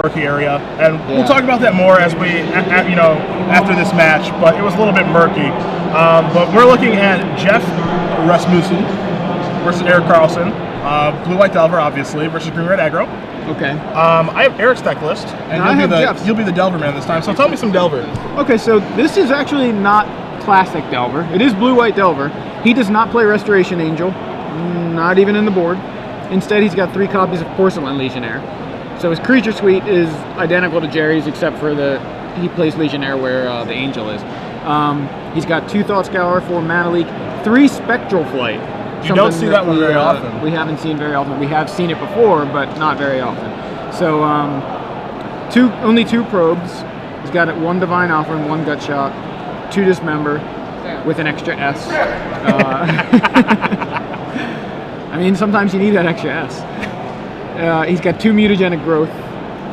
murky area, and we'll talk about that more as we, after this match. But it was a little bit murky. But we're looking at Jeff Rasmussen versus Erik Carson, blue-white Delver, obviously, versus green-red aggro. Okay. I have Eric's deck list, and you'll be the Delver man this time. So tell me some Delver. Okay, so this is actually not classic Delver. It is blue-white Delver. He does not play Restoration Angel, not even in the board. Instead, he's got 3 copies of Porcelain Legionnaire. So his creature suite is identical to Jerry's, except for he plays Legionnaire where the Angel is. He's got 2 Thought Scour, 4 Mana Leak, 3 Spectral Flight. You don't see that one very often. We haven't seen very often. We have seen it before, but not very often. So only 2 Probes. He's got 1 Divine Offering, 1 Gut Shot, 2 Dismember, with an extra S. I mean, sometimes you need that extra S. He's got 2 Mutagenic Growth,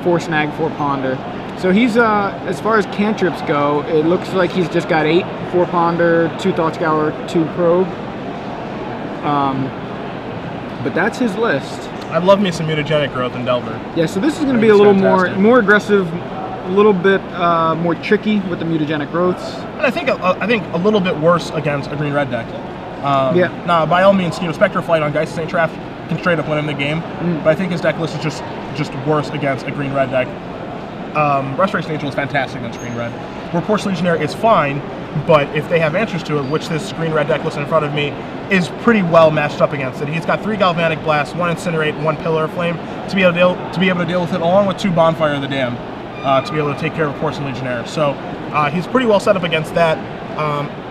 4 Snag, 4 Ponder. So he's, as far as cantrips go, it looks like he's just got 8, 4 Ponder, 2 Thought Scour, 2 Probe. But that's his list. I'd love me some Mutagenic Growth in Delver. Yeah, so this is going to be a little more aggressive, a little bit more tricky with the Mutagenic Growths. And I think a little bit worse against a green-red deck. Now, by all means, Spectre Flight on Geist St. Traff can straight up win him the game, but I think his deck list is just worse against a green-red deck. Restoration Angel is fantastic against green-red. Where Porcelain Legionnaire is fine, but if they have answers to it, which this green-red deck list in front of me is pretty well matched up against it. He's got 3 Galvanic Blasts, 1 Incinerate, 1 Pillar of Flame to be able to deal with it, along with 2 Bonfire of the Dam to be able to take care of Porcelain Legionnaire. So he's pretty well set up against that.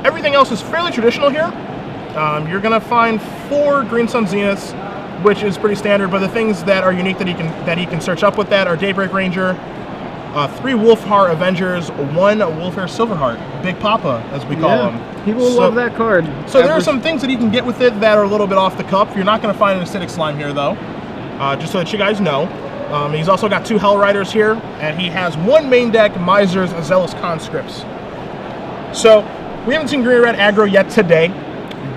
Everything else is fairly traditional here. You're going to find 4 Green Sun Zeniths, which is pretty standard, but the things that are unique that he can search up with that are Daybreak Ranger, 3 Wolfheart Avengers, 1 Wolfhair Silverheart, Big Papa, as we call him. People love that card. So there are some things that he can get with it that are a little bit off the cuff. You're not going to find an Acidic Slime here, though, just so that you guys know. He's also got 2 Hell Riders here, and he has 1 main deck Miser's Zealous Conscripts. So we haven't seen green-red aggro yet today,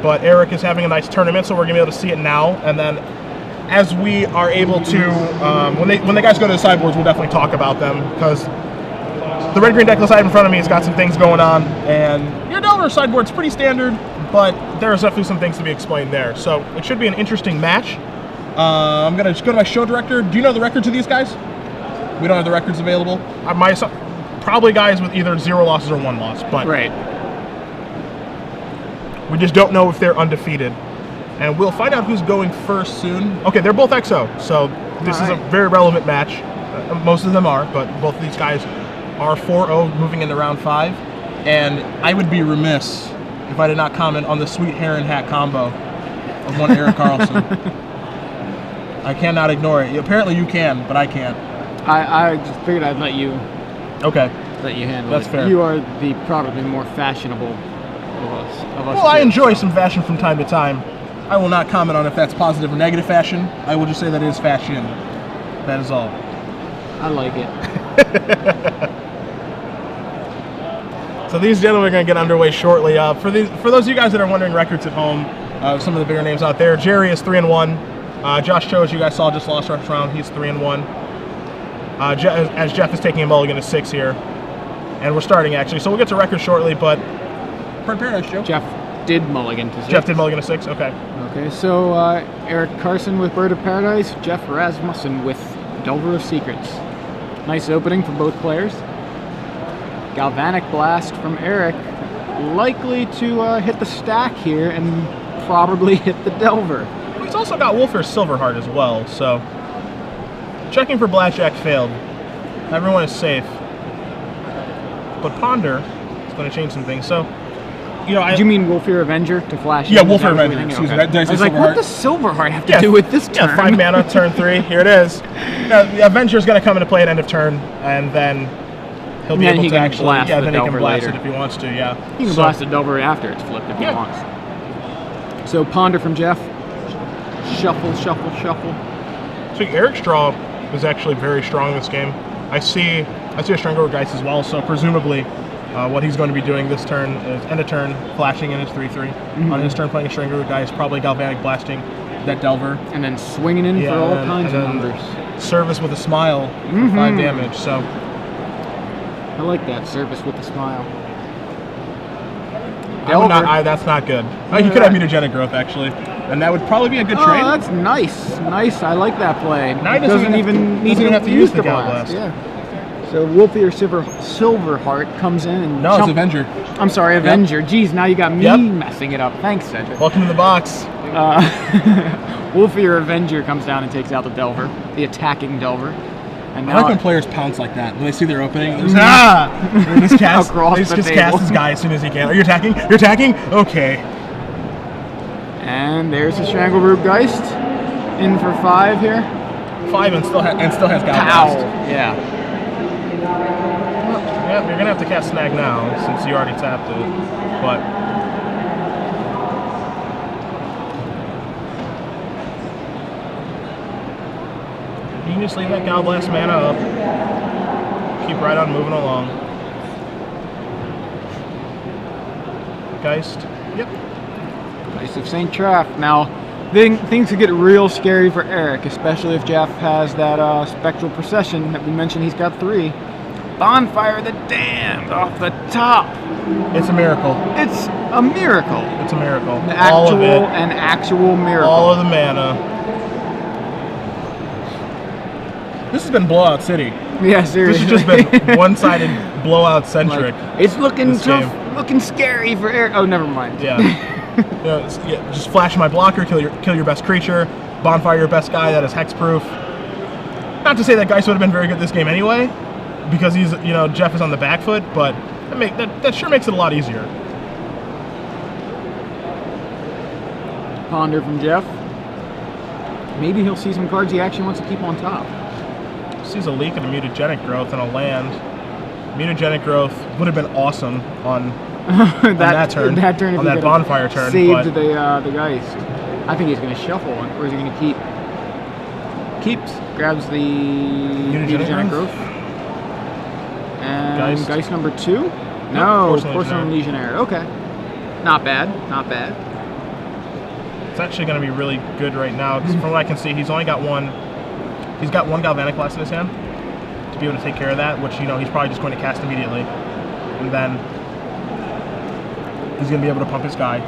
but Erik is having a nice tournament, so we're going to be able to see it now. And then as we are able to, when the guys go to the sideboards, we'll definitely talk about them, because the red-green deck list I have in front of me has got some things going on, and your Delver sideboard's pretty standard, but there's definitely some things to be explained there. So it should be an interesting match. I'm going to just go to my show director. Do you know the records of these guys? We don't have the records available. Probably guys with either 0 losses or 1 loss, but we just don't know if they're undefeated. And we'll find out who's going first soon. Okay, they're both XO, so this is a very relevant match. Most of them are, but both of these guys are 4-0 moving into round 5. And I would be remiss if I did not comment on the sweet hair and hat combo of one Erik Carson. I cannot ignore it. Apparently you can, but I can't. I just figured I'd let you handle That's it. fair. You are the probably more fashionable of us. Well, I enjoy some fashion from time to time. I will not comment on if that's positive or negative fashion. I will just say that it is fashion. That is all. I like it. So these gentlemen are going to get underway shortly. For those of you guys that are wondering records at home, some of the bigger names out there, Jerry is 3-1. Josh Cho, as you guys saw, just lost first round. He's 3-1. As Jeff is taking a mulligan to 6 here. And we're starting, actually. So we'll get to records shortly, but Paradise, Joe. Jeff did mulligan to 6. Jeff did mulligan to 6, okay. Okay, so Erik Carson with Bird of Paradise, Jeff Rasmussen with Delver of Secrets. Nice opening for both players. Galvanic Blast from Erik, likely to hit the stack here and probably hit the Delver. He's also got Wolfhair Silverheart as well, so checking for Blackjack failed. Everyone is safe. But Ponder is going to change some things, so did you mean Wolfhair Avenger to flash? Yeah, Wolfhair Avenger. Excuse me. I was like, what does Silverheart have to do with this turn? Yeah, 5 mana, turn 3. Here it is. The Avenger's going to come into play at end of turn, and then he'll be able to actually blast then he can blast later. it if he wants to. Yeah, he can blast the Delver after it's flipped if he wants. So Ponder from Jeff. Shuffle, shuffle, shuffle. So Erik's draw is actually very strong in this game. I see a Strangler Geist as well, so presumably what he's going to be doing this turn is end of turn, flashing in his 3/3. On his turn, playing a Strangler Geist, probably Galvanic Blasting that Delver. And then swinging in for all kinds of numbers. service with a smile for 5 damage. So I like that, service with a smile. That's not good. Oh, you could have mutagenic growth actually, and that would probably be a good trade. Oh, that's nice. Nice. I like that play. Now he doesn't even need to have to use the Galblast. Yeah. So Wolfear Silverheart comes in and it's Avenger. I'm sorry, Avenger. Jeez, now you got me messing it up. Thanks, Cedric. Welcome to the box. Wolfear Avenger comes down and takes out the Delver, the attacking Delver. And I like when players pounce like that. When they see their opening, they just cast his guy as soon as he can. Are you attacking? You're attacking? Okay. And there's the Strangleroot Geist in for 5 here. 5 and still has Galblast. Pow! Yeah. Yep, you're gonna have to cast Snag now since you already tapped it. But you can just leave that Galblast mana up. Keep right on moving along. Geist. Yep. Geist of St. Traff. Now, things could get real scary for Erik, especially if Jeff has that Spectral Procession that we mentioned he's got 3. Bonfire the Damned off the top. It's a miracle. It's a miracle. It's a miracle. An actual miracle. All of the mana. This has been Blowout City. Yeah, seriously. This has just been one-sided blowout centric. It's looking tough, looking scary for Erik. Oh, never mind. Yeah. Just flash my blocker, kill your best creature, bonfire your best guy that is hexproof. Not to say that Geist would have been very good this game anyway, because he's Jeff is on the back foot, but that sure makes it a lot easier. Ponder from Jeff. Maybe he'll see some cards he actually wants to keep on top. Sees a leak and a mutagenic growth and a land. Mutagenic growth would have been awesome on that turn. On that bonfire turn. Saved the Geist. I think he's going to shuffle, or is he going to keep? Keeps. Grabs the mutagenic growth. And Geist number 2. No, Porcelain Legionnaire. Okay. Not bad. Not bad. It's actually going to be really good right now, because from what I can see, he's only got one. He's got 1 Galvanic Blast in his hand to be able to take care of that, which he's probably just going to cast immediately, and then he's going to be able to pump his guy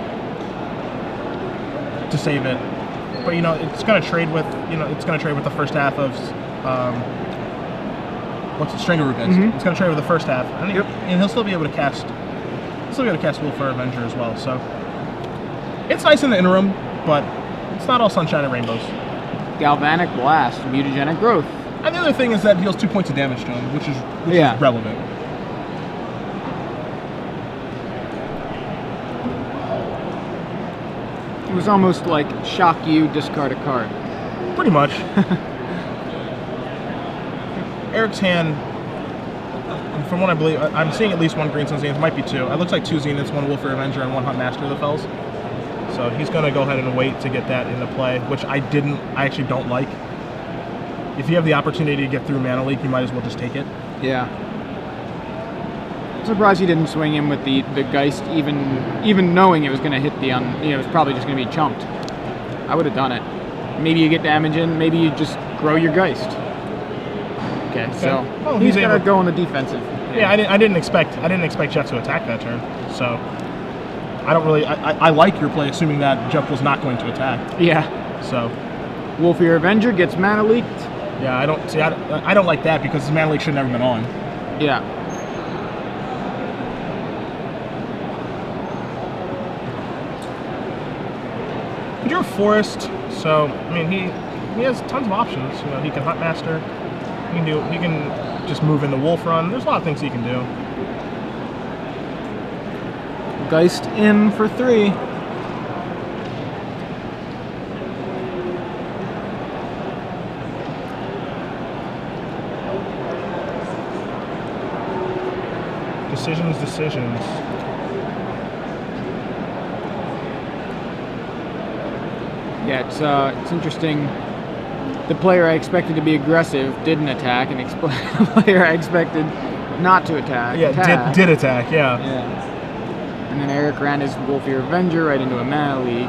to save it. But it's going to trade with the first half of what's the Strangleroot Geist? It's going to trade with the first half, and he'll still be able to cast. Wolfear Avenger as well. So it's nice in the interim, but it's not all sunshine and rainbows. Galvanic Blast, mutagenic growth. And the other thing is that it deals 2 points of damage to him, which is relevant. It was almost like shock you, discard a card. Pretty much. Erik's hand, from what I believe, I'm seeing at least 1 Green Sun Zenith, might be 2. It looks like 2 Zeniths, 1 Wolfear Avenger, and 1 Hunt Master of the Fells. So he's going to go ahead and wait to get that into play, which I actually don't like. If you have the opportunity to get through Mana Leak, you might as well just take it. Yeah. I'm surprised he didn't swing in with the Geist, even knowing it was going to hit it was probably just going to be chunked. I would have done it. Maybe you get damage in, maybe you just grow your Geist. Okay. So he's going to go on the defensive. Yeah, I didn't expect Jeff to attack that turn, so I like your play, assuming that Jeff was not going to attack. Yeah. So, Wolfear Avenger gets mana leaked. Yeah, I don't like that because his mana leak should have never been on. Yeah. You're a forest, so I mean he has tons of options. He can Hunt Master. He can just move into Wolf Run. There's a lot of things he can do. Geist in for 3. Decisions. Yeah, it's interesting. The player I expected to be aggressive didn't attack, and the player I expected not to attack. Yeah, did attack. Yeah. And then Erik ran his Wolfear Avenger right into a mana leak,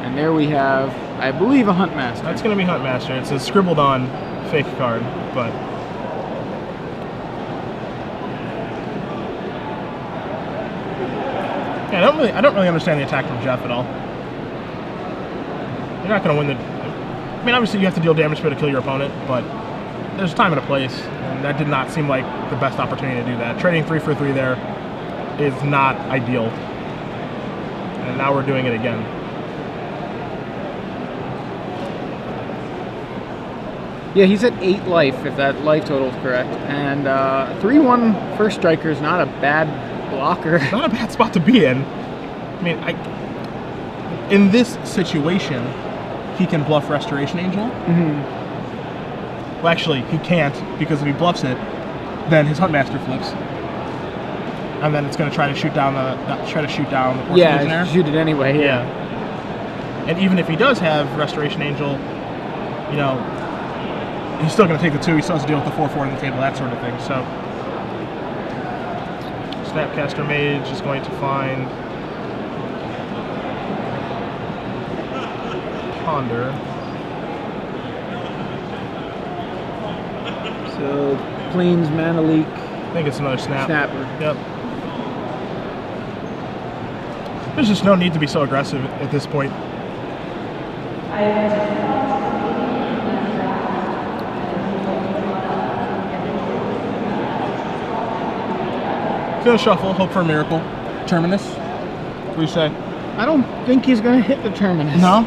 and there we have, I believe, a Hunt Master. That's going to be Hunt Master. It says scribbled on fake card, but yeah, I don't really understand the attack from Jeff at all. You're not going to win the. I mean, obviously you have to deal damage to kill your opponent, but there's a time and a place, and that did not seem like the best opportunity to do that. Trading 3 for 3 there is not ideal, and now we're doing it again. Yeah, he's at 8 life, if that life total is correct. And 3-1 first striker is not a bad blocker. Not a bad spot to be in. I mean, in this situation, he can bluff Restoration Angel. Well, actually, he can't, because if he bluffs it, then his Huntmaster flips, and then it's going to try to shoot down the Yeah, shoot it anyway. Yeah. And even if he does have Restoration Angel, you know, he's still going to take the 2. He still has to deal with the 4/4 on the table, that sort of thing. So, Snapcaster Mage is going to find Ponder. So, Plains, Mana Leak. I think it's another Snapper. Yep. There's just no need to be so aggressive at this point. Gonna shuffle, hope for a miracle. Terminus? What do you say? I don't think he's going to hit the Terminus. No?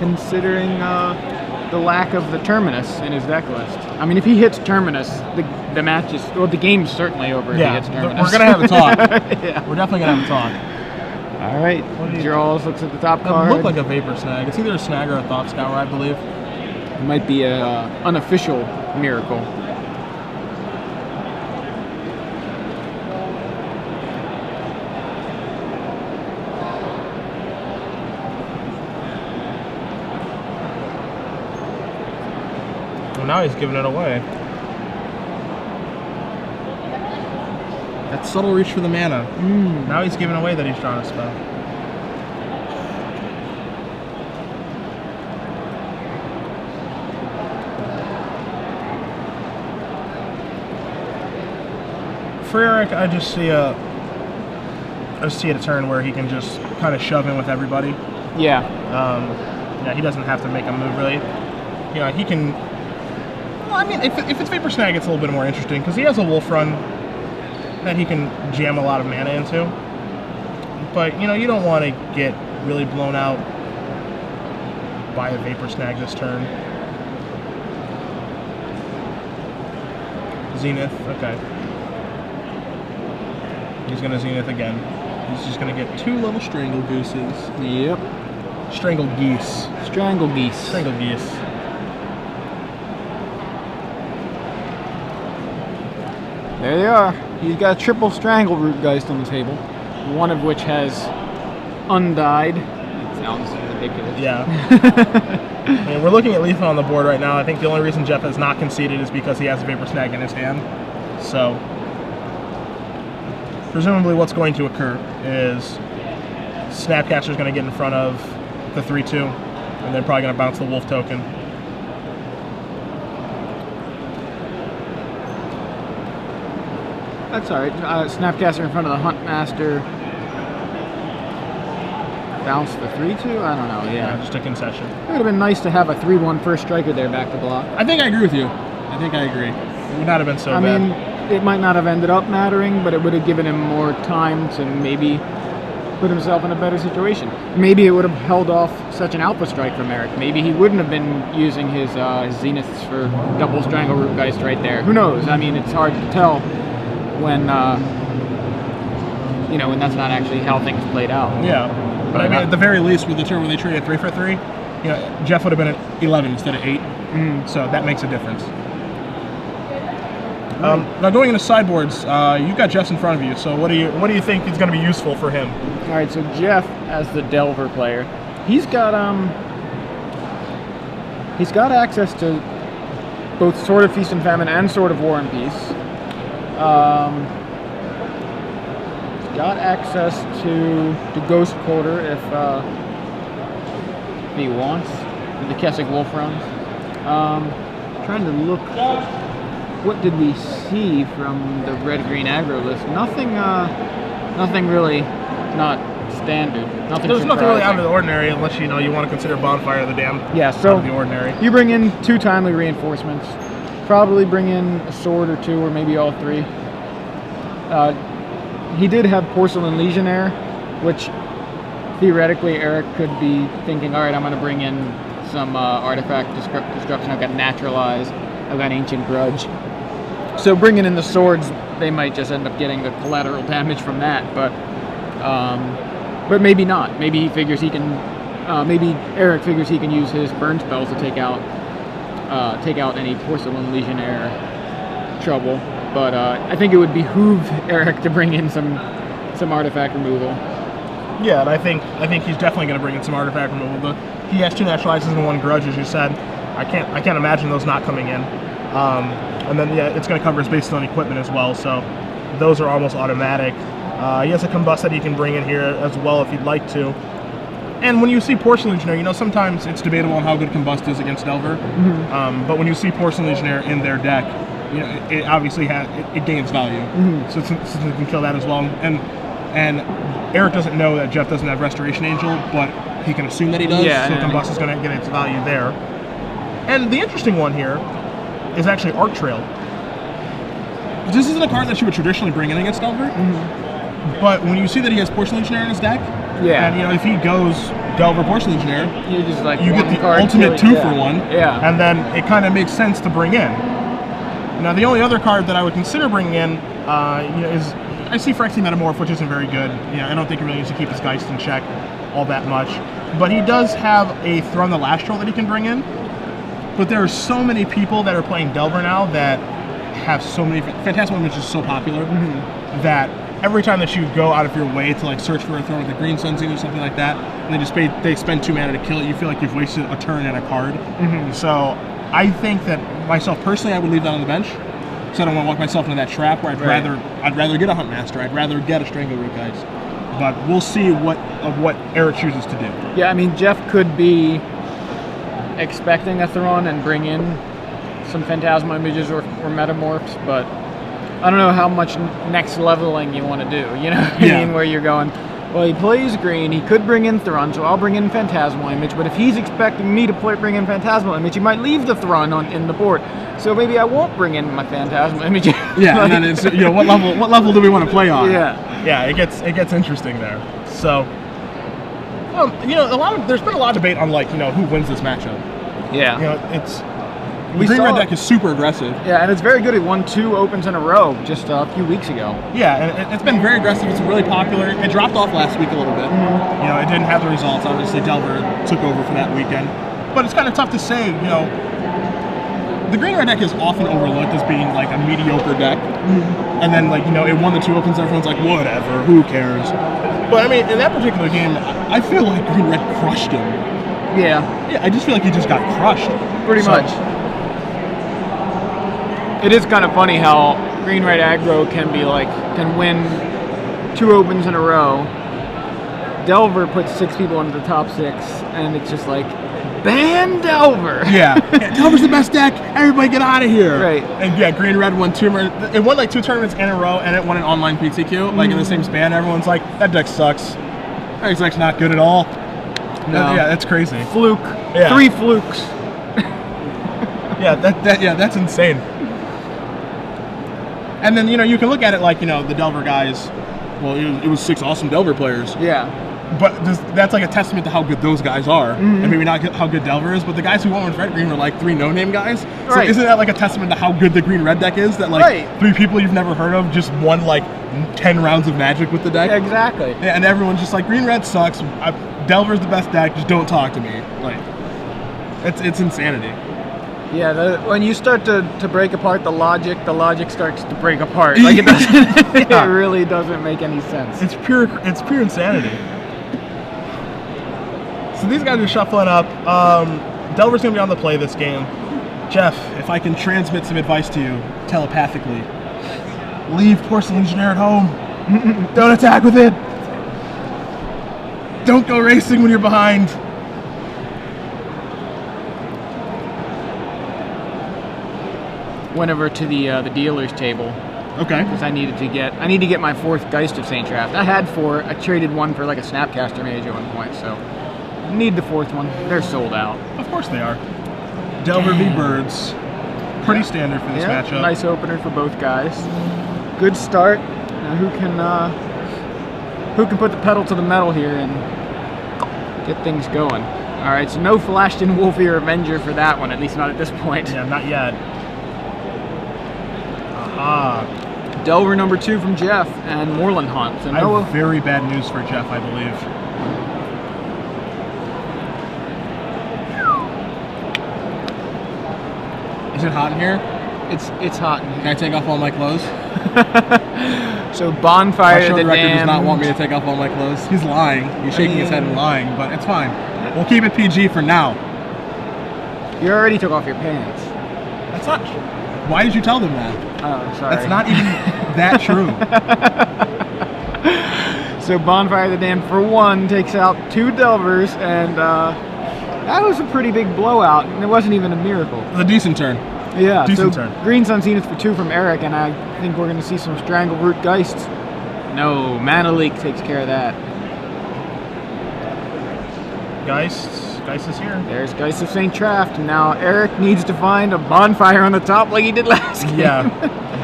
Considering the lack of the Terminus in his deck list. I mean, if he hits Terminus, the match is, well, the game's certainly over if he hits Terminus. We're gonna have a talk. Yeah. We're definitely gonna have a talk. All right, Draws looks at the top card. It looked like a Vapor Snag. It's either a Snag or a Thought Scour, I believe. It might be a unofficial miracle. Now he's giving it away. That subtle reach for the mana. Now he's giving away that he's drawing a spell. For Erik, I just see a turn where he can just kind of shove in with everybody. Yeah. Yeah, he doesn't have to make a move really. You know, he can. I mean, if it's Vapor Snag, it's a little bit more interesting, because he has a Wolf Run that he can jam a lot of mana into. But, you know, you don't want to get really blown out by a Vapor Snag this turn. Zenith, okay. He's going to Zenith again. He's just going to get 2 little Strangle Gooses. Yep. Strangle Geese. Strangle Geese. Strangle Geese. There they are. He's got a triple Strangle Rootgeist on the table, one of which has undied. It sounds ridiculous. Yeah. I mean, we're looking at lethal on the board right now. I think the only reason Jeff has not conceded is because he has a Vapor Snag in his hand. So, presumably what's going to occur is Snapcaster's going to get in front of the 3/2, and they're probably going to bounce the Wolf token. That's alright. Snapcaster in front of the Huntmaster. Bounce the 3/2? I don't know, yeah. Just a concession. It would have been nice to have a 3/1 first striker there back to block. I think I agree with you. I think I agree. It would not have been so bad. I mean, it might not have ended up mattering, but it would have given him more time to maybe put himself in a better situation. Maybe it would have held off such an alpha strike from Erik. Maybe he wouldn't have been using his Zeniths for double Strangle Rootgeist right there. Who knows? I mean, it's hard to tell when, you know, when that's not actually how things played out. Yeah, but I mean, at the very least, with the turn where they traded 3 for 3, you know, Jeff would have been at 11 instead of 8, so that makes a difference. Now going into sideboards, you've got Jeff's in front of you. So what do you think is going to be useful for him? All right, so Jeff, as the Delver player, he's got access to both Sword of Feast and Famine and Sword of War and Peace. Got access to Ghost Quarter if he wants, with the Kessig Wolf runs. Trying to look. What did we see from the red-green aggro list? Nothing. Nothing really not standard. There's nothing really out of the ordinary, unless you want to consider Bonfire of the Damned. Yeah. So out of the ordinary. You bring in 2 timely reinforcements. Probably bring in a sword or 2, or maybe all 3. He did have Porcelain Legionnaire, which theoretically Erik could be thinking, all right, I'm going to bring in some artifact destruction. I've got Naturalize. I've got Ancient Grudge. So bringing in the swords, they might just end up getting the collateral damage from that. But maybe not. Maybe he figures he can. Maybe Erik figures he can use his burn spells to take out any Porcelain Legionnaire trouble. But I think it would behoove Erik to bring in some artifact removal. Yeah, and I think he's definitely going to bring in some artifact removal. He has 2 Naturalizes and 1 Grudge, as you said. I can't imagine those not coming in. And then it's going to cover his bases on equipment as well. So those are almost automatic. He has a Combust that he can bring in here as well if he'd like to. And when you see Porcelain Legionnaire, sometimes it's debatable on how good Combust is against Delver. Mm-hmm. But when you see Porcelain Legionnaire in their deck, it obviously it gains value. Mm-hmm. So since they can kill that as well. And Erik doesn't know that Jeff doesn't have Restoration Angel, but he can assume that he does. Yeah, so Combust is going to get its value there. And the interesting one here is actually Arc Trail. This isn't a card that you would traditionally bring in against Delver. Mm-hmm. But when you see that he has Porcelain Legionnaire in his deck, yeah, and if he goes Delver Porcelain Legionnaire, you just like you get the ultimate 2 for 1. Yeah, and then it kind of makes sense to bring in. Now the only other card that I would consider bringing in, is I see Phyrexian Metamorph, which isn't very good. I don't think he really needs to keep his Geist in check all that much. But he does have a Thrun the Lastral that he can bring in. But there are so many people that are playing Delver now that have so many Phantasmal Image is so popular that every time that you go out of your way to search for a Throne with a green Sunseed or something like that, and they spend 2 mana to kill it, you feel like you've wasted a turn and a card. So I think that myself personally, I would leave that on the bench. So I don't want to walk myself into that trap where I'd rather get a Huntmaster, I'd rather get a Strangleroot Geist. But we'll see what Erik chooses to do. Yeah, I mean Jeff could be expecting a Thrawn and bring in some Phantasmal Images or Metamorphs, but I don't know how much next leveling you want to do. You know what I mean? Where you're going, well, he plays green, he could bring in Thrawn, so I'll bring in Phantasmal Image, but if he's expecting me to bring in Phantasmal Image, he might leave the Thrawn in the board. So maybe I won't bring in my Phantasmal Image. Yeah, and then it's what level do we want to play on? Yeah, it gets interesting there. So there's been a lot of debate on who wins this matchup. Yeah. The green red deck is super aggressive. Yeah, and it's very good. It won 2 opens in a row just a few weeks ago. Yeah, and it's been very aggressive. It's really popular. It dropped off last week a little bit. It didn't have the results. Obviously, Delver took over for that weekend. But it's kind of tough to say, the green red deck is often overlooked as being a mediocre deck. And then it won the 2 opens, everyone's like, whatever, who cares? But I mean, in that particular game, I feel like green red crushed him. Yeah, I just feel like he just got crushed. Pretty much. It is kind of funny how green red aggro can win 2 opens in a row. Delver puts 6 people into the top 6, and it's just ban Delver. Yeah, Delver's the best deck. Everybody get out of here. Right. And Green Red won 2. It won 2 tournaments in a row, and it won an online PTQ in the same span. Everyone's like, that deck sucks. That deck's not good at all. No. Yeah, that's crazy. Fluke. Yeah. 3 flukes. That's insane. And then you can look at it the Delver guys. Well, it was 6 awesome Delver players. Yeah. But that's a testament to how good those guys are, and maybe not how good Delver is. But the guys who won with Red Green were 3 no-name guys. So isn't that a testament to how good the Green Red deck is? That 3 people you've never heard of just won 10 rounds of Magic with the deck. Yeah, exactly. Yeah, and everyone's just Green Red sucks. Delver's the best deck. Just don't talk to me. It's insanity. Yeah, when you start to break apart the logic starts to break apart. It doesn't. It really doesn't make any sense. It's pure insanity. So these guys are shuffling up. Delver's gonna be on the play this game. Jeff, if I can transmit some advice to you telepathically, leave Porcelain Legionnaire at home. Don't attack with it. Don't go racing when you're behind. went over to the dealer's table. Okay. Because I need to get my 4th Geist of St. Traft. I had 4. I traded 1 for like a Snapcaster Mage at one point, so I need the 4th one. They're sold out. Of course they are. Delver v. Birds. Pretty standard for this matchup. Nice opener for both guys. Good start. Now who can put the pedal to the metal here and get things going? All right, so no Flashed in Wolfie or Avenger for that one, at least not at this point. Yeah, not yet. Aha. Delver number 2 from Jeff and Moorland Hunt. So I have very bad news for Jeff, I believe. Is it hot in here? It's hot in here. Can I take off all my clothes? So Bonfire My show the director Damned. does not want me to take off all my clothes. He's lying. He's shaking his head and lying, but it's fine. We'll keep it PG for now. You already took off your pants. That's not. Why did you tell them that? Oh, sorry. That's not even that true. So Bonfire the Damned for 1 takes out 2 Delvers, and that was a pretty big blowout, and it wasn't even a miracle. It was a decent turn. Yeah, Decent so turn. Green Sun Zenith for 2 from Erik, and I think we're going to see some Strangleroot Geists. No, Mana Leak takes care of that. Geist is here. There's Geist of St. Traft. Now Erik needs to find a Bonfire on the top like he did last game. Yeah.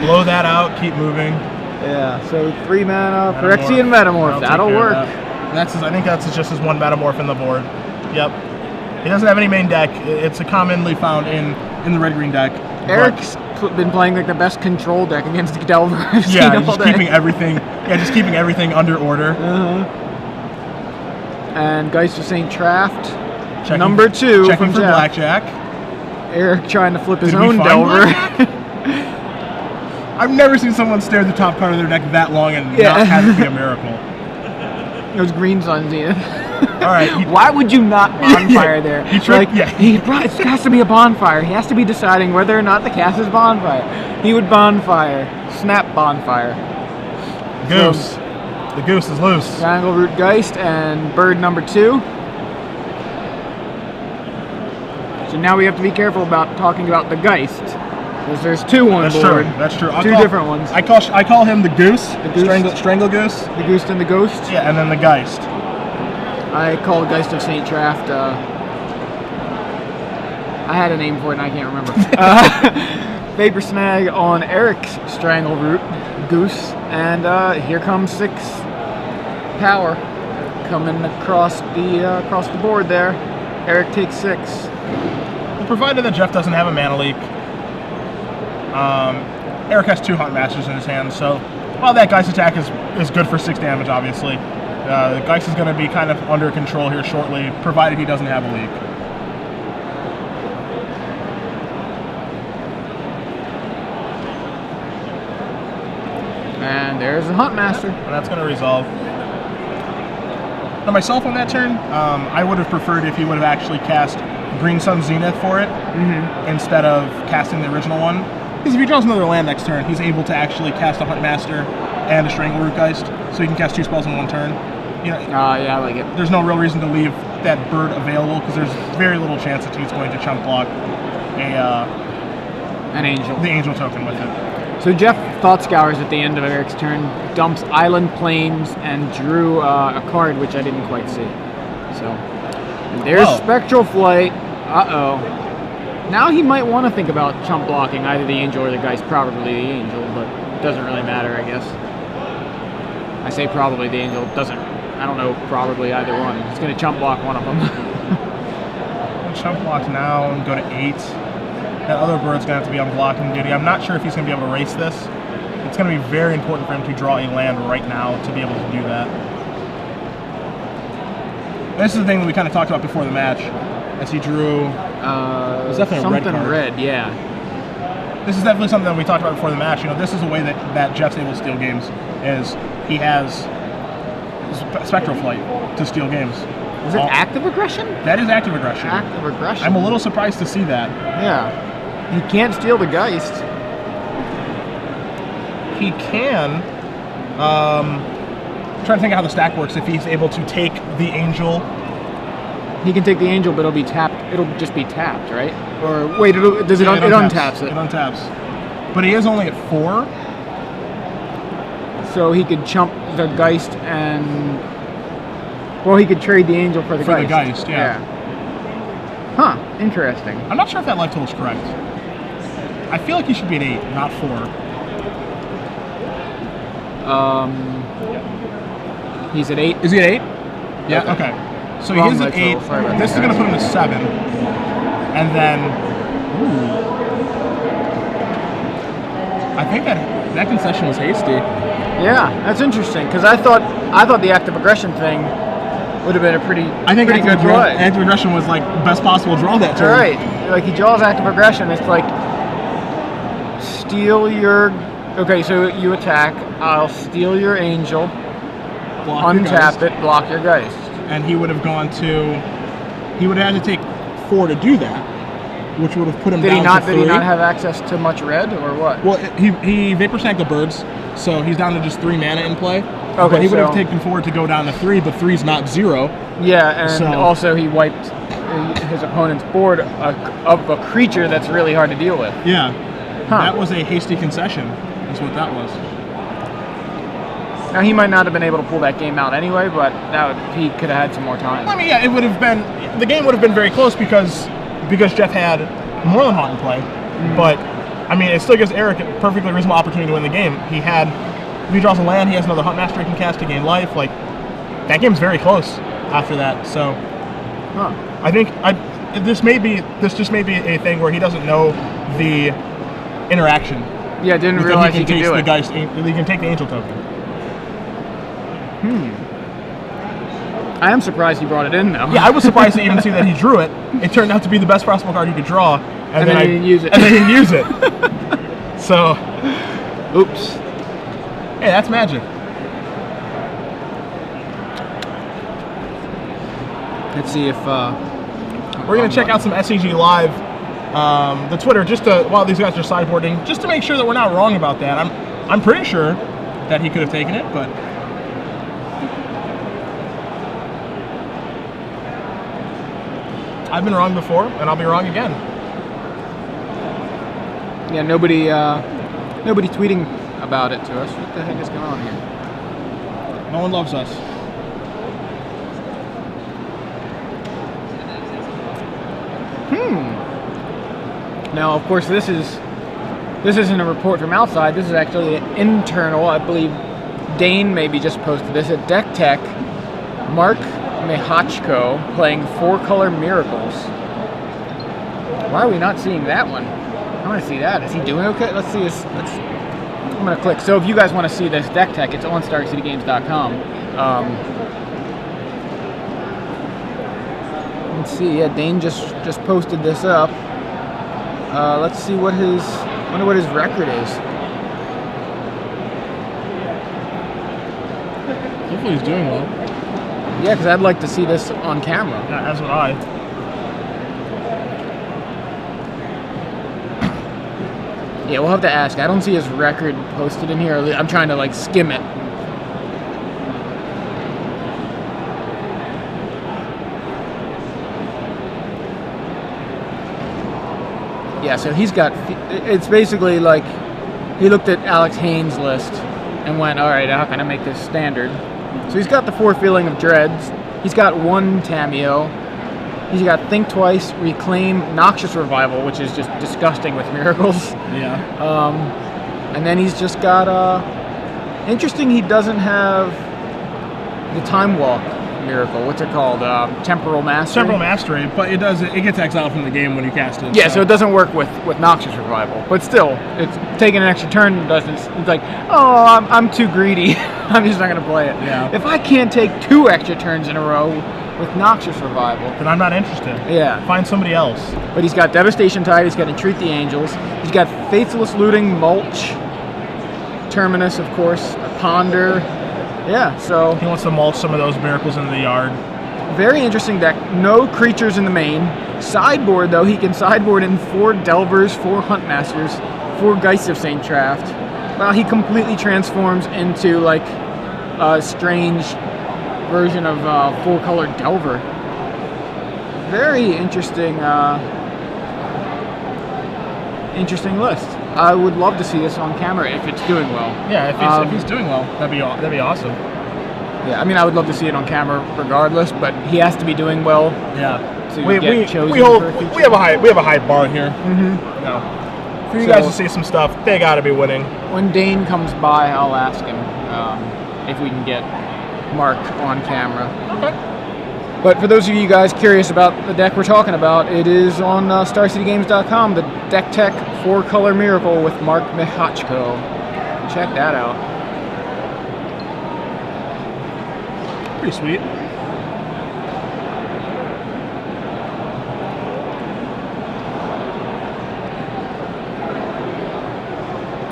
Blow that out, keep moving. Yeah, so 3 mana, Phyrexian Metamorph. That'll work. I think that's just his 1 Metamorph in the board. Yep. He doesn't have any main deck. It's a commonly found in the red-green deck. Eric's been playing like the best control deck against Delver. Yeah, just keeping everything. Yeah, just keeping everything under order. And Geist of St. Traft, number 2 checking from for Jeff. blackjack. Erik trying to flip his Did we own find Delver. I've never seen someone stare at the top card of their deck that long and not have it be a miracle. It was Green Sun Zenith. All right. Why would you not Bonfire there? He tricked. Yeah. It has to be a Bonfire. He has to be deciding whether or not the cast is Bonfire. He would Bonfire. Snap Bonfire. Goose. The goose is loose. Strangleroot Geist and Bird number 2. So now we have to be careful about talking about the Geist, because there's 2 on board. That's true. 2 different ones. I call him the goose. The goose. Strangle goose. The Goose and the Ghost. Yeah, and then the Geist. I call Geist of St. Traft. I had a name for it and I can't remember. Vapor Snag on Erik's Strangleroot Goose, and here comes 6 power coming across the board there. Erik takes 6. Well, provided that Jeff doesn't have a mana leak, Erik has 2 Hunt Masters in his hand, so while that Geist attack is good for 6 damage, obviously, the Geist is going to be kind of under control here shortly, provided he doesn't have a leak. And there's the Hunt Master. And that's going to resolve. Now myself on that turn, I would have preferred if he would have actually cast Green Sun Zenith for it instead of casting the original one. Because if he draws another land next turn, he's able to actually cast a Hunt Master and a Strangleroot Geist, so he can cast 2 spells in 1 turn. You know, yeah, I like it. There's no real reason to leave that bird available because there's very little chance that he's going to chump block an angel. The angel token with it. So Jeff Thought Scours at the end of Erik's turn, dumps Island Plains, and drew a card which I didn't quite see. So and there's Spectral Flight. Now he might want to think about chump blocking either the angel or the Geist, probably the angel, but it doesn't really matter, I guess. I say probably the angel, doesn't, I don't know, probably either one. He's going to chump block one of them. Chump block now and go to 8. That other bird's going to have to be on blocking duty. I'm not sure if he's going to be able to erase this. It's going to be very important for him to draw a land right now to be able to do that. This is the thing that we kind of talked about before the match, as he drew. It's definitely a red card. Red, yeah. This is definitely something that we talked about before the match. You know, this is a way that Jeff's able to steal games. Is he has Spectral Flight to steal games. Is it active aggression? That is active aggression. Active aggression. I'm a little surprised to see that. Yeah. He can't steal the Geist. He can. I'm trying to think of how the stack works. If he's able to take the angel. He can take the angel, but it'll be tapped. It'll just be tapped, right? Or wait, it untaps it. It untaps. But he is only at 4. So he could chump the Geist and... Well, he could trade the Angel for the Geist. For the Geist, yeah. Huh, interesting. I'm not sure if that life total is correct. I feel like he should be at 8, not 4. He's at 8. Is he at 8? Yeah, okay. So he is at 8. This is going to put him at 7. And then... Ooh. I think that concession was hasty. Yeah, that's interesting, because I thought the active aggression thing would have been a pretty good play. Active aggression was like best possible draw that turn. Right, like he draws active aggression. It's like steal your. Okay, so you attack. I'll steal your Angel, untap it, block your Geist, and he would have gone to. He would have had to take 4 to do that, which would have put him down to 3. Did he not have access to much red, or what? Well, he Vapor Snagged the birds, so he's down to just 3 mana in play. Okay, but he would have taken 4 to go down to 3, but 3's not 0. Yeah, and also he wiped his opponent's board of a creature that's really hard to deal with. Yeah, that was a hasty concession. That's what that was. Now he might not have been able to pull that game out anyway, but he could have had some more time. I mean, yeah, it would have been. The game would have been very close because Jeff had more than Haunt in play. But I mean, it still gives Erik a perfectly reasonable opportunity to win the game. If he draws a land, he has another Hunt Master he can cast to gain life. Like, that game's very close after that. So, I think this just may be a thing where he doesn't know the interaction. Yeah, didn't realize he could do it. He can take the Angel token. I am surprised he brought it in, though. Yeah, I was surprised to even see that he drew it. It turned out to be the best possible card he could draw, and then he didn't use it. And then he didn't use it. So, oops. Hey, that's magic. Let's see if we're gonna check out some SCG Live, the Twitter, just to while these guys are sideboarding, just to make sure that we're not wrong about that. I'm pretty sure that he could have taken it, but. I've been wrong before, and I'll be wrong again. Yeah, nobody tweeting about it to us. What the heck is going on here? No one loves us. Now, of course, this isn't a report from outside. This is actually internal. I believe Dane maybe just posted this at Deck Tech. Mark Mihachko playing 4-color Miracles. Why are we not seeing that one? I want to see that. Is he doing okay? Let's see this. I'm going to click. So if you guys want to see this Deck Tech, it's on StarCityGames.com. Let's see. Yeah, Dane just posted this up. Let's see what his record is. Hopefully he's doing well. Yeah, because I'd like to see this on camera. Yeah, that's what I. Yeah, we'll have to ask. I don't see his record posted in here. I'm trying to like skim it. Yeah, so he's got. It's basically like he looked at Alex Haynes' list and went, "All right, how can I make this standard?" So he's got the 4 Feeling of Dreads. He's got 1 Tameo. He's got Think Twice, Reclaim, Noxious Revival, which is just disgusting with Miracles. Yeah. And then he's just got interesting. He doesn't have the Time Walk Miracle. What's it called? Temporal Mastery. Temporal Mastery, but it gets exiled from the game when you cast it. Yeah, so it doesn't work with Noxious Revival. But still, it's taking an extra turn doesn't. It's like, oh, I'm too greedy. I'm just not gonna play it. Yeah. If I can't take 2 extra turns in a row with Noxious Revival, then I'm not interested. Yeah. Find somebody else. But he's got Devastation Tide. He's got Entreat the Angels. He's got Faithless Looting, Mulch, Terminus, of course, Ponder. Yeah, so he wants to mulch some of those Miracles into the yard. Very interesting deck. No creatures in the main. Sideboard, though, he can sideboard in 4 Delvers, 4 Hunt Masters, 4 Geists of St. Traft. Well, he completely transforms into like a strange version of 4-color Delver. Very interesting, interesting list. I would love to see this on camera if it's doing well. Yeah, if he's doing well, that'd be awesome. Yeah, I mean, I would love to see it on camera regardless, but he has to be doing well. Yeah. We have a high bar here. Mm-hmm. No. For you guys to see some stuff, they got to be winning. When Dane comes by, I'll ask him if we can get Mark on camera. Okay. But for those of you guys curious about the deck we're talking about, it is on StarCityGames.com, the Deck Tech 4-Color Miracle with Mark Michachko. Check that out. Pretty sweet.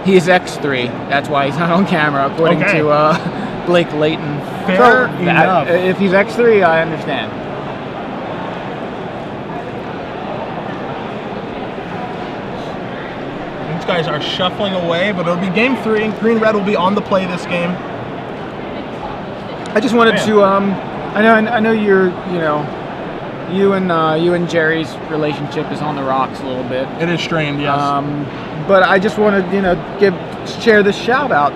He is X3. That's why he's not on camera, according to Blake Layton. Fair enough. If he's X3, I understand. These guys are shuffling away, but it'll be game 3. Green-red will be on the play this game. I just wanted to. I know you and Jerry's relationship is on the rocks a little bit. It is strained, yes. But I just wanted share this shout out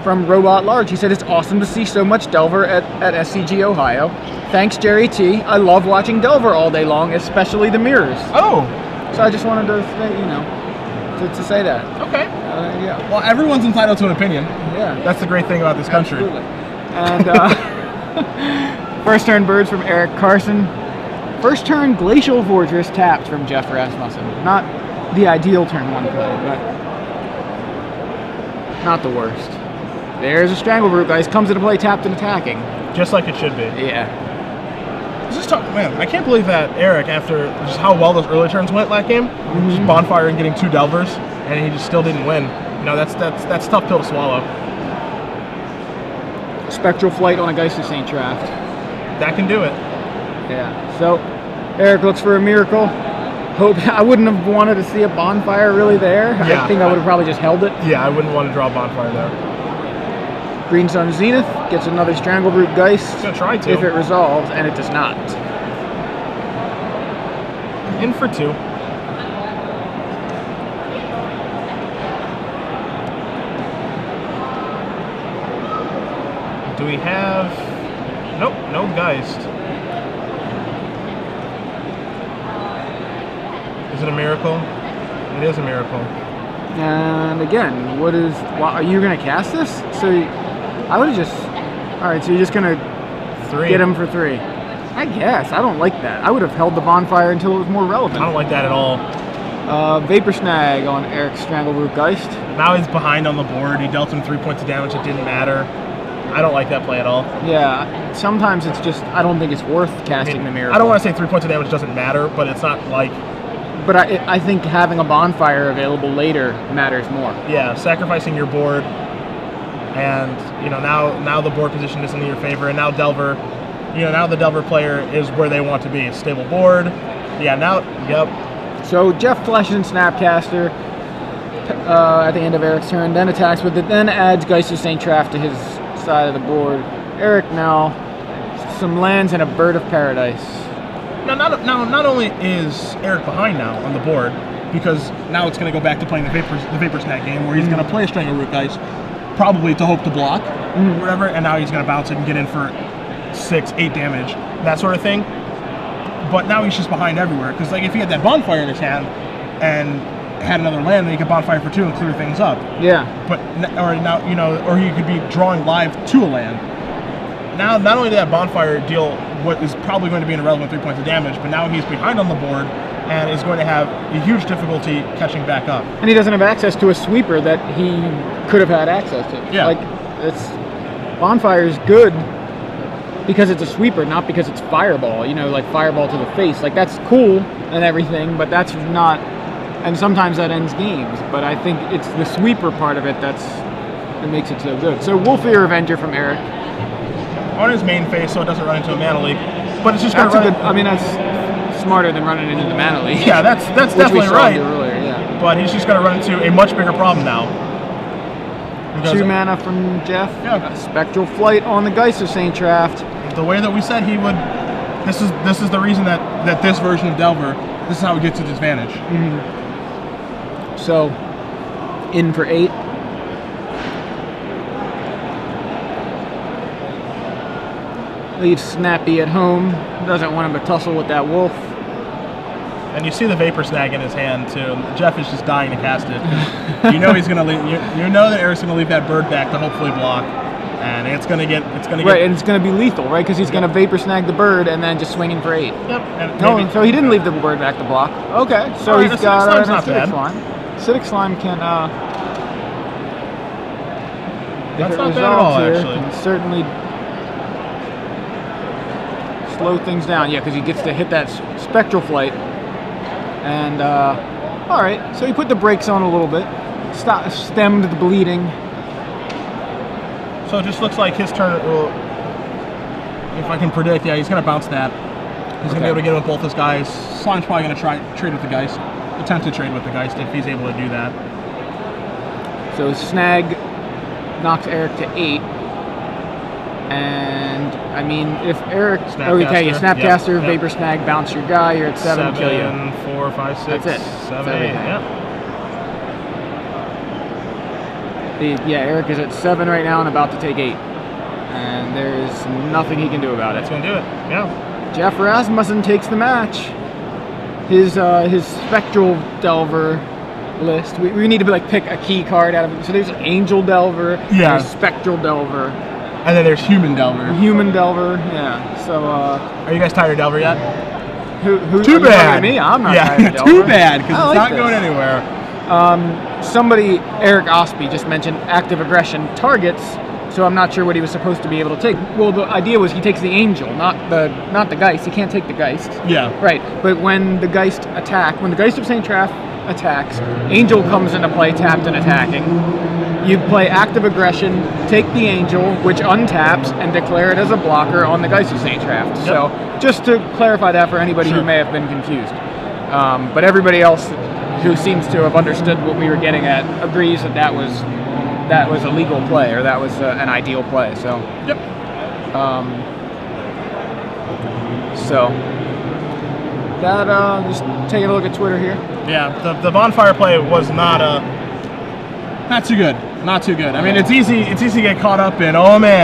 from Robot Large. He said it's awesome to see so much Delver at SCG Ohio. Thanks, Jerry T. I love watching Delver all day long, especially the mirrors. Oh. So I just wanted to to say that. Okay. Yeah. Well, everyone's entitled to an opinion. Yeah. That's the great thing about this country. Absolutely. And first turn birds from Erik Carson. First turn Glacial Fortress tapped from Jeff Rasmussen. Not the ideal turn 1 play, but not the worst. There's a Strangleroot, guys. Comes into play tapped and attacking. Just like it should be. Yeah. Man, I can't believe that Erik, after just how well those early turns went last game, just bonfire and getting 2 Delvers, and he just still didn't win. That's a tough pill to swallow. Spectral Flight on a Geist of St. Traft. That can do it. Yeah. So Erik looks for a miracle. I wouldn't have wanted to see a bonfire really there. Yeah, I think I would have probably just held it. Yeah, I wouldn't want to draw a bonfire there. Green Sun Zenith gets another Strangleroot Geist. It's gonna try to. If it resolves, and it does not. In for 2. Do we have... Nope, no Geist. Is it a miracle? It is a miracle. And again, are you going to cast this? So I would have just... Alright, so you're just going to 3. Get him for 3. I guess. I don't like that. I would have held the bonfire until it was more relevant. I don't like that at all. Vapor Snag on Erik's Strangleroot Geist. Now he's behind on the board. He dealt him 3 points of damage. It didn't matter. I don't like that play at all. Yeah, sometimes it's just, I don't think it's worth casting the miracle. I don't want to say 3 points of damage doesn't matter, but it's not like... But I think having a bonfire available later matters more. Yeah, sacrificing your board, and now the board position isn't in your favor, and now Delver, now the Delver player is where they want to be. Stable board. Yeah, now, yep. So Jeff flashes in Snapcaster at the end of Erik's turn, then attacks with it, then adds Geist of St. Traft to his side of the board. Erik now some lands and a Bird of Paradise. Now, not only is Erik behind now on the board, because now it's going to go back to playing the Vapor Snack game, where he's going to play a Strangleroot Geist, probably to hope to block, whatever, and now he's going to bounce it and get in for 6, 8 damage, that sort of thing. But now he's just behind everywhere, because if he had that bonfire in his hand and had another land, then he could bonfire for 2 and clear things up. Yeah. But or he could be drawing live to a land. Now, not only did that bonfire deal what is probably going to be an irrelevant 3 points of damage, but now he's behind on the board and is going to have a huge difficulty catching back up. And he doesn't have access to a sweeper that he could have had access to. Yeah. Bonfire is good because it's a sweeper, not because it's fireball. Fireball to the face. That's cool and everything, but that's not. And sometimes that ends games. But I think it's the sweeper part of it that makes it so good. So Wolfear Avenger from Erik. On his main phase, so it doesn't run into a Mana Leak. But it's just going to run... that's smarter than running into the Mana Leak. Yeah, that's definitely right. Earlier, yeah. But he's just going to run into a much bigger problem now. 2 mana from Jeff. Yeah. Spectral Flight on the Geist of St. Traft. The way that we said he would... This is the reason that this version of Delver, this is how he gets his advantage. So, in for 8. Leaves Snappy at home. Doesn't want him to tussle with that wolf. And you see the vapor snag in his hand too. Jeff is just dying to cast it. You know he's gonna leave. You know that Eric's gonna leave that bird back to hopefully block, and it's gonna get. Right, and it's gonna be lethal, right? Because he's gonna vapor snag the bird and then just swing in for 8. Yep. And no, so he didn't leave the bird back to block. Okay, so he's got an acidic slime. Acidic slime can. That's not bad at all, here, actually. can certainly slow things down. Yeah, because he gets to hit that spectral flight. And, all right, so he put the brakes on a little bit, stemmed the bleeding. So it just looks like his turn, if I can predict, yeah, he's going to bounce that. He's going to be able to get with both his guys. Slime's probably going to try trade with the Geist, attempt to trade with the Geist if he's able to do that. So Snag knocks Erik to 8. And, I mean, if Erik... Snapcaster, Vapor Snag, bounce your guy, you're at 7, kill you. 4, 5, 6, That's it. 7, 8, yeah, Erik is at 7 right now and about to take 8. And there's nothing he can do about it. That's going to do it, yeah. Jeff Rasmussen takes the match. His Spectral Delver list. We need to pick a key card out of it. So there's Angel Delver, there's Spectral Delver. And then there's Human Delver. Human Delver, yeah. So, are you guys tired of Delver yet? Who too bad. Me? I'm not tired of Delver. Too bad, because it's not going anywhere. Somebody, Eric Ospey, just mentioned active aggression targets, so I'm not sure what he was supposed to be able to take. Well, the idea was he takes the Angel, not the Geist. He can't take the Geist. Yeah. Right, but when the Geist when the Geist of St. Traff attacks, Angel comes into play tapped and attacking. You play active aggression, take the Angel, which untaps, and declare it as a blocker on the Geist of St. Traff. Yep. So, just to clarify that for anybody who may have been confused. But everybody else who seems to have understood what we were getting at agrees that was a legal play, or that was an ideal play. So, yep. So that just taking a look at Twitter here. Yeah, the bonfire play was not too good. Not too good. I mean, it's easy to get caught up in, oh man.